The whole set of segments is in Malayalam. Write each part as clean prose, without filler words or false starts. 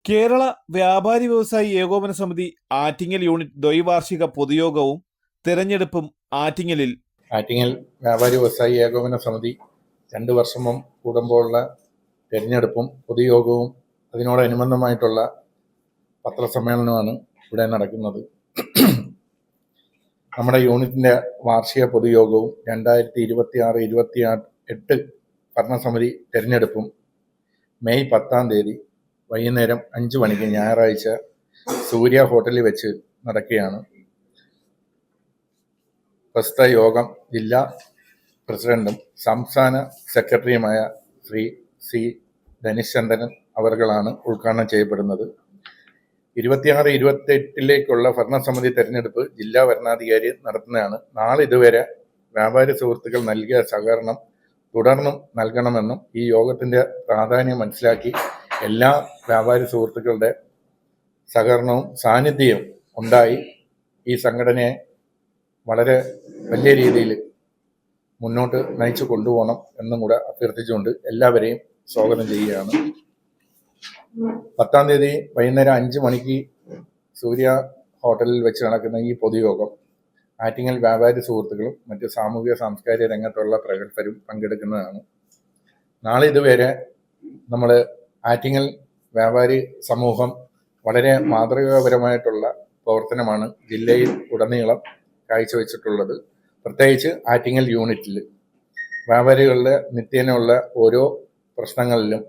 കേരള വ്യാപാരി വ്യവസായി ഏകോപന സമിതി ആറ്റിങ്ങൽ യൂണിറ്റ് ദ്വൈവാർഷിക പൊതുയോഗവും തെരഞ്ഞെടുപ്പും ആറ്റിങ്ങലിൽ. ആറ്റിങ്ങൽ വ്യാപാരി വ്യവസായി ഏകോപന സമിതി 2 വർഷം കൂടുമ്പോഴുള്ള തെരഞ്ഞെടുപ്പും പൊതുയോഗവും അതിനോടനുബന്ധമായിട്ടുള്ള പത്രസമ്മേളനമാണ് ഇവിടെ നടക്കുന്നത്. നമ്മുടെ യൂണിറ്റിൻ്റെ വാർഷിക പൊതുയോഗവും 2026-28 ഭരണസമിതി തെരഞ്ഞെടുപ്പും മെയ് 10 വൈകുന്നേരം 5 മണിക്ക് ഞായറാഴ്ച സൂര്യ ഹോട്ടലിൽ വെച്ച് നടക്കുകയാണ്. പ്രസ്തുത യോഗം ജില്ലാ പ്രസിഡന്റും സംസ്ഥാന സെക്രട്ടറിയുമായ ശ്രീ സി ധനീഷ്ചന്ദ്രൻ അവർകളാണ് ഉദ്ഘാടനം ചെയ്യപ്പെടുന്നത്. 26-28 ഭരണസമിതി തെരഞ്ഞെടുപ്പ് ജില്ലാ ഭരണാധികാരി നടത്തുന്നതാണ്. നാളെ ഇതുവരെ വ്യാപാരി സുഹൃത്തുക്കൾ നൽകിയ സഹകരണം തുടർന്നും നൽകണമെന്നും ഈ യോഗത്തിൻ്റെ പ്രാധാന്യം മനസ്സിലാക്കി എല്ലാ വ്യാപാരി സുഹൃത്തുക്കളുടെ സഹകരണവും സാന്നിധ്യവും ഉണ്ടായി ഈ സംഘടനയെ വളരെ വലിയ രീതിയിൽ മുന്നോട്ട് നയിച്ചു കൊണ്ടുപോകണം എന്നും കൂടെ അഭ്യർത്ഥിച്ചുകൊണ്ട് എല്ലാവരെയും സ്വാഗതം ചെയ്യുകയാണ്. 10 വൈകുന്നേരം 5 മണിക്ക് സൂര്യ ഹോട്ടലിൽ വെച്ച് നടക്കുന്ന ഈ പൊതുയോഗം ആറ്റിങ്ങൽ വ്യാപാരി സുഹൃത്തുക്കളും മറ്റ് സാമൂഹിക സാംസ്കാരിക രംഗത്തുള്ള പ്രഗത്ഭരും പങ്കെടുക്കുന്നതാണ്. നാളെ ഇതുവരെ നമ്മൾ ആറ്റിങ്ങൽ വ്യാപാരി സമൂഹം വളരെ മാതൃകാപരമായിട്ടുള്ള പ്രവർത്തനമാണ് ജില്ലയിൽ ഉടനീളം കാഴ്ചവെച്ചിട്ടുള്ളത്. പ്രത്യേകിച്ച് ആറ്റിങ്ങൽ യൂണിറ്റിൽ വ്യാപാരികളുടെ നിത്യേനയുള്ള ഓരോ പ്രശ്നങ്ങളിലും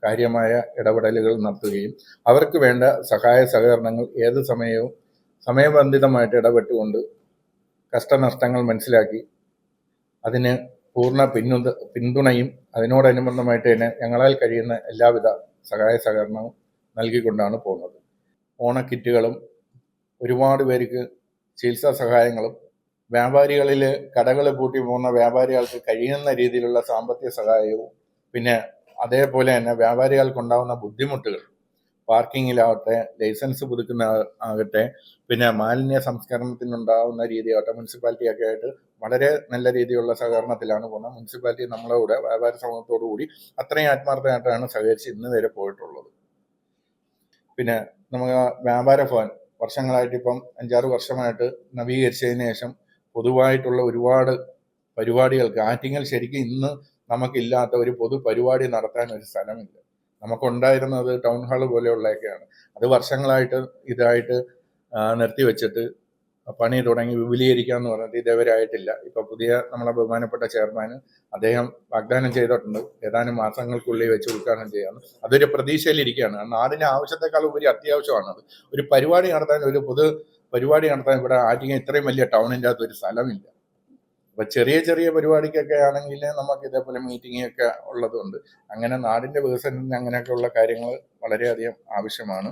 കാര്യമായ ഇടപെടലുകൾ നടത്തുകയും അവർക്ക് വേണ്ട സഹായ സഹകരണങ്ങൾ ഏത് സമയവും സമയബന്ധിതമായിട്ട് ഇടപെട്ടുകൊണ്ട് കഷ്ടനഷ്ടങ്ങൾ മനസ്സിലാക്കി അതിന് പൂർണ്ണ പിന്തുണയും അതിനോടനുബന്ധമായിട്ട് തന്നെ ഞങ്ങളാൽ കഴിയുന്ന എല്ലാവിധ സഹായ സഹകരണവും നൽകിക്കൊണ്ടാണ് പോകുന്നത്. ഓണക്കിറ്റുകളും ഒരുപാട് പേർക്ക് ചികിത്സാ സഹായങ്ങളും വ്യാപാരികളിൽ കടകൾ പൂട്ടി പോകുന്ന വ്യാപാരികൾക്ക് കഴിയുന്ന രീതിയിലുള്ള സാമ്പത്തിക സഹായവും പിന്നെ അതേപോലെ തന്നെ വ്യാപാരികൾക്കുണ്ടാകുന്ന ബുദ്ധിമുട്ടുകൾ പാർക്കിങ്ങിലാവട്ടെ ലൈസൻസ് പുതുക്കുന്ന ആകട്ടെ പിന്നെ മാലിന്യ സംസ്കരണത്തിനുണ്ടാകുന്ന രീതിയാവട്ടെ മുനിസിപ്പാലിറ്റിയൊക്കെ ആയിട്ട് വളരെ നല്ല രീതിയിലുള്ള സഹകരണത്തിലാണ് പോകുന്നത്. മുനിസിപ്പാലിറ്റി നമ്മളെ കൂടെ വ്യാപാരി സമൂഹത്തോടു കൂടി അത്രയും ആത്മാർത്ഥമായിട്ടാണ് സഹകരിച്ച് ഇന്ന് വരെ പോയിട്ടുള്ളത്. പിന്നെ നമുക്ക് വ്യാപാര ഭവൻ വർഷങ്ങളായിട്ട് ഇപ്പം 5-6 വർഷമായിട്ട് നവീകരിച്ചതിന് ശേഷം പൊതുവായിട്ടുള്ള ഒരുപാട് പരിപാടികൾക്ക് ആറ്റിങ്ങൽ ശരിക്കും ഇന്ന് നമുക്കില്ലാത്ത ഒരു പൊതു പരിപാടി നടത്താൻ ഒരു സ്ഥലമില്ല. നമുക്കുണ്ടായിരുന്നത് ടൗൺ ഹാള് പോലെയുള്ളതൊക്കെയാണ്. അത് വർഷങ്ങളായിട്ട് ഇതായിട്ട് നിർത്തിവെച്ചിട്ട് പണി തുടങ്ങി വിപുലീകരിക്കാമെന്ന് പറഞ്ഞിട്ട് ഇതേവരെ ആയിട്ടില്ല. ഇപ്പം പുതിയ നമ്മളെ ബഹുമാനപ്പെട്ട ചെയർമാൻ അദ്ദേഹം വാഗ്ദാനം ചെയ്തിട്ടുണ്ട് ഏതാനും മാസങ്ങൾക്കുള്ളിൽ വെച്ച് ഉദ്ഘാടനം ചെയ്യാമെന്ന്. അതൊരു പ്രതീക്ഷയിലിരിക്കുകയാണ്. നാടിൻ്റെ ആവശ്യത്തെക്കാൾ ഉപരി അത്യാവശ്യമാണത്. ഒരു പരിപാടി നടത്താൻ ഒരു പൊതു പരിപാടി നടത്താൻ ഇവിടെ ആറ്റിങ്ങൽ ഇത്രയും വലിയ ടൗണിൻ്റെ അകത്ത് ഒരു സ്ഥലമില്ല. അപ്പം ചെറിയ ചെറിയ പരിപാടിക്കൊക്കെ ആണെങ്കിൽ നമുക്ക് ഇതേപോലെ മീറ്റിംഗ് ഒക്കെ ഉള്ളതുകൊണ്ട് അങ്ങനെ നാടിൻ്റെ വികസനത്തിന് അങ്ങനെയൊക്കെയുള്ള കാര്യങ്ങൾ വളരെയധികം ആവശ്യമാണ്.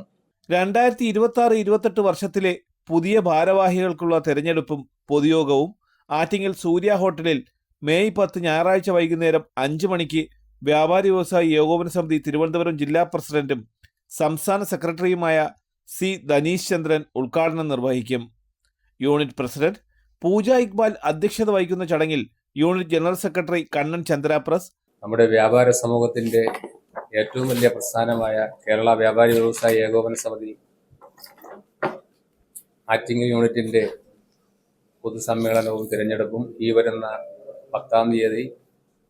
2026-28 വർഷത്തിലെ പുതിയ ഭാരവാഹികൾക്കുള്ള തെരഞ്ഞെടുപ്പും പൊതുയോഗവും ആറ്റിങ്ങൽ സൂര്യ ഹോട്ടലിൽ മെയ് 10 ഞായറാഴ്ച വൈകുന്നേരം 5 മണിക്ക് വ്യാപാരി വ്യവസായി ഏകോപന സമിതി തിരുവനന്തപുരം ജില്ലാ പ്രസിഡന്റും സംസ്ഥാന സെക്രട്ടറിയുമായ സി ധനീഷ്ചന്ദ്രൻ ഉദ്ഘാടനം നിർവഹിക്കും. യൂണിറ്റ് പ്രസിഡന്റ് പൂജ ഇക്ബാൽ അധ്യക്ഷത വഹിക്കുന്ന ചടങ്ങിൽ യൂണിറ്റ് ജനറൽ സെക്രട്ടറി കണ്ണൻ ചന്ദ്രാപ്രസ്, നമ്മുടെ വ്യാപാര സമൂഹത്തിന്റെ ഏറ്റവും വലിയ പ്രസ്ഥാനമായ കേരള വ്യാപാരി വ്യവസായി ഏകോപന സമിതി ആറ്റിങ്ങൽ യൂണിറ്റിന്റെ പൊതുസമ്മേളനവും തിരഞ്ഞെടുപ്പും ഈ വരുന്ന 10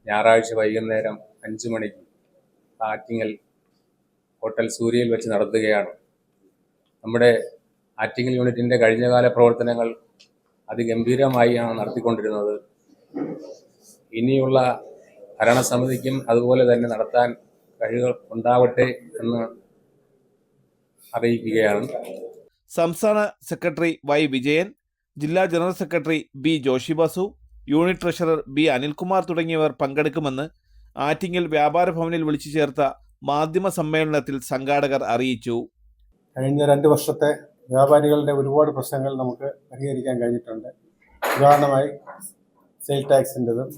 ഞായറാഴ്ച വൈകുന്നേരം 5 മണിക്ക് ആറ്റിങ്ങൽ ഹോട്ടൽ സൂര്യയിൽ വെച്ച് നടത്തുകയാണ്. നമ്മുടെ ആറ്റിങ്ങൽ യൂണിറ്റിന്റെ കഴിഞ്ഞകാല പ്രവർത്തനങ്ങൾ അതിഗംഭീരമായാണ് നടത്തിക്കൊണ്ടിരുന്നത്. ഇനിയുള്ള ഭരണസമിതിക്കും അതുപോലെ തന്നെ നടത്താൻ കഴിവുകൾ ഉണ്ടാവട്ടെ എന്ന് അറിയിക്കുകയാണ്. സംസ്ഥാന സെക്രട്ടറി വൈ വിജയൻ, ജില്ലാ general secretary B Joshi Basu, unit treasurer B Anilkumar തുടങ്ങിയവർ പങ്കെടുക്കുമെന്ന് ആറ്റിങ്ങൽ വ്യാപാര ഭവനിൽ വിളിച്ചു ചേർത്ത മാധ്യമ സമ്മേളനത്തിൽ സംഘാടകർ അറിയിച്ചു. കഴിഞ്ഞ 2 വർഷത്തെ വ്യാപാരികളുടെ ഒരുപാട് പ്രശ്നങ്ങൾ നമുക്ക് പരിഹരിക്കാൻ കഴിഞ്ഞിട്ടുണ്ട്. ഉദാഹരണമായി സെയിൽ ടാക്സിൻ്റെതും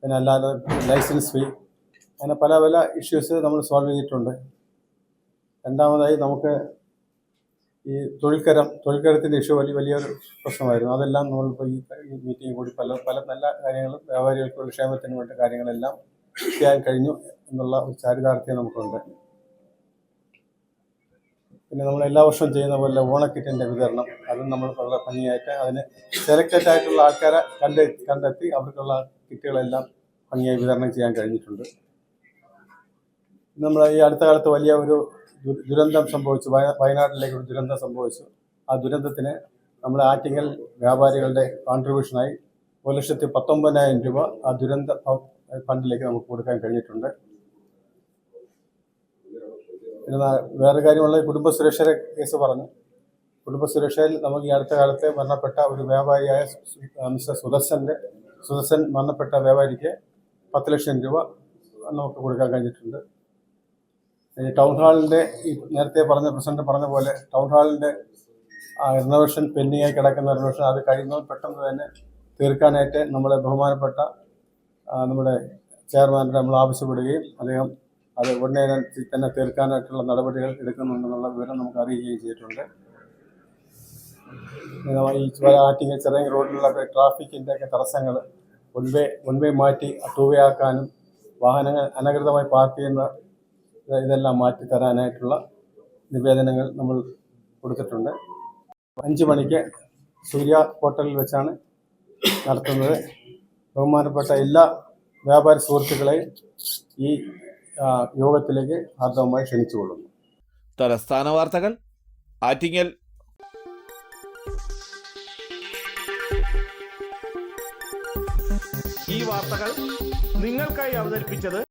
പിന്നെ അല്ലാതെ ലൈസൻസ് ഫീ അങ്ങനെ പല പല ഇഷ്യൂസ് നമ്മൾ സോൾവ് ചെയ്തിട്ടുണ്ട്. രണ്ടാമതായി നമുക്ക് ഈ തൊഴിൽക്കരത്തിൻ്റെ ഇഷ്യൂ വലിയൊരു പ്രശ്നമായിരുന്നു. അതെല്ലാം നമ്മളിപ്പോൾ ഈ മീറ്റിംഗ് കൂടി പല നല്ല കാര്യങ്ങളും വ്യാപാരികൾക്കുള്ള ക്ഷേമത്തിന് വേണ്ട കാര്യങ്ങളെല്ലാം ചെയ്യാൻ കഴിഞ്ഞു എന്നുള്ള ഒരു ചാരിതാർത്ഥ്യം നമുക്കുണ്ട്. പിന്നെ നമ്മൾ എല്ലാ വർഷവും ചെയ്യുന്ന പോലെ ഓണക്കിറ്റിൻ്റെ വിതരണം അതും നമ്മൾ വളരെ ഭംഗിയായിട്ട് അതിന് സെലക്റ്റഡ് ആയിട്ടുള്ള ആൾക്കാരെ കണ്ടെത്തി അവർക്കുള്ള കിറ്റുകളെല്ലാം ഭംഗിയായി വിതരണം ചെയ്യാൻ കഴിഞ്ഞിട്ടുണ്ട്. നമ്മൾ ഈ അടുത്ത കാലത്ത് വലിയ ഒരു ദുരന്തം സംഭവിച്ചു, വയനാട്ടിലേക്ക് ഒരു ദുരന്തം സംഭവിച്ചു. ആ ദുരന്തത്തിന് നമ്മൾ ആറ്റിങ്ങൽ വ്യാപാരികളുടെ കോൺട്രിബ്യൂഷനായി 1,19,000 രൂപ ആ ദുരന്ത ഫണ്ടിലേക്ക് നമുക്ക് കൊടുക്കാൻ കഴിഞ്ഞിട്ടുണ്ട്. പിന്നെ വേറെ കാര്യമുള്ള കുടുംബസുരക്ഷയുടെ കേസ് പറഞ്ഞു. കുടുംബസുരക്ഷയിൽ നമുക്ക് ഈ അടുത്ത കാലത്ത് മരണപ്പെട്ട ഒരു വ്യാപാരിയായ മിസ്റ്റർ സുദർശൻ മരണപ്പെട്ട വ്യാപാരിക്ക് 10 ലക്ഷം രൂപ നമുക്ക് കൊടുക്കാൻ കഴിഞ്ഞിട്ടുണ്ട്. ടൗൺ ഹാളിൻ്റെ ഈ നേരത്തെ പ്രസിഡന്റ് പറഞ്ഞ പോലെ ടൗൺ ഹാളിൻ്റെ റിനോവേഷൻ പെൻഡിങ്ങായി കിടക്കുന്ന റിനോവേഷൻ അത് കഴിയുന്നതും പെട്ടെന്ന് തന്നെ തീർക്കാനായിട്ട് നമ്മളെ ബഹുമാനപ്പെട്ട നമ്മുടെ ചെയർമാനോട് നമ്മൾ ആവശ്യപ്പെടുകയും അദ്ദേഹം അത് ഉടനെ തന്നെ തീർക്കാനായിട്ടുള്ള നടപടികൾ എടുക്കുന്നുണ്ടെന്നുള്ള വിവരം നമുക്ക് അറിയുകയും ചെയ്തിട്ടുണ്ട്. ഈ ആറ്റിങ്ങൽ ചിറങ്ങി റോഡിലുള്ള ട്രാഫിക്കിൻ്റെ ഒക്കെ തടസ്സങ്ങൾ വൺ വേ മാറ്റി 2 വേ ആക്കാനും വാഹനങ്ങൾ അനധികൃതമായി പാർക്ക് ചെയ്യുന്ന ഇതെല്ലാം മാറ്റി തരാനായിട്ടുള്ള നിവേദനങ്ങൾ നമ്മൾ കൊടുത്തിട്ടുണ്ട്. 5 മണിക്ക് സൂര്യ ഹോട്ടലിൽ വെച്ചാണ് നടത്തുന്നത്. ബഹുമാനപ്പെട്ട എല്ലാ വ്യാപാരി സുഹൃത്തുക്കളെയും ഈ യോഗത്തിലേക്ക് ഹാർദവമായി ക്ഷണിച്ചുകൊള്ളുന്നു. തലസ്ഥാന വാർത്തകൾ ആറ്റിങ്ങൽ. ഈ വാർത്തകൾ നിങ്ങൾക്കായി അവതരിപ്പിച്ചത്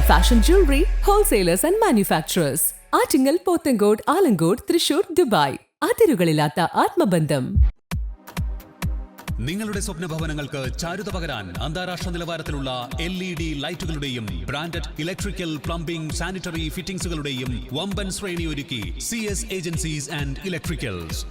Fashion jewelry, wholesalers and manufacturers. Attingal, Pothencode, Alamcode, Thrissur, Dubai. അതിരുകളില്ലാത്ത ആത്മബന്ധം. നിങ്ങളുടെ സ്വപ്ന ഭവനങ്ങൾക്ക് ചാരുത പകരാൻ അന്താരാഷ്ട്ര നിലവാരത്തിലുള്ള LED ലൈറ്റുകളുടെയും ബ്രാൻഡഡ് ഇലക്ട്രിക്കൽ, പ്ലംബിംഗ്, സാനിറ്ററി ഫിറ്റിംഗ്സുകളുടെയും വമ്പൻ ശ്രേണി ഒരുക്കി CS ഏജൻസീസ് ആൻഡ് ഇലക്ട്രിക്കൽസ്.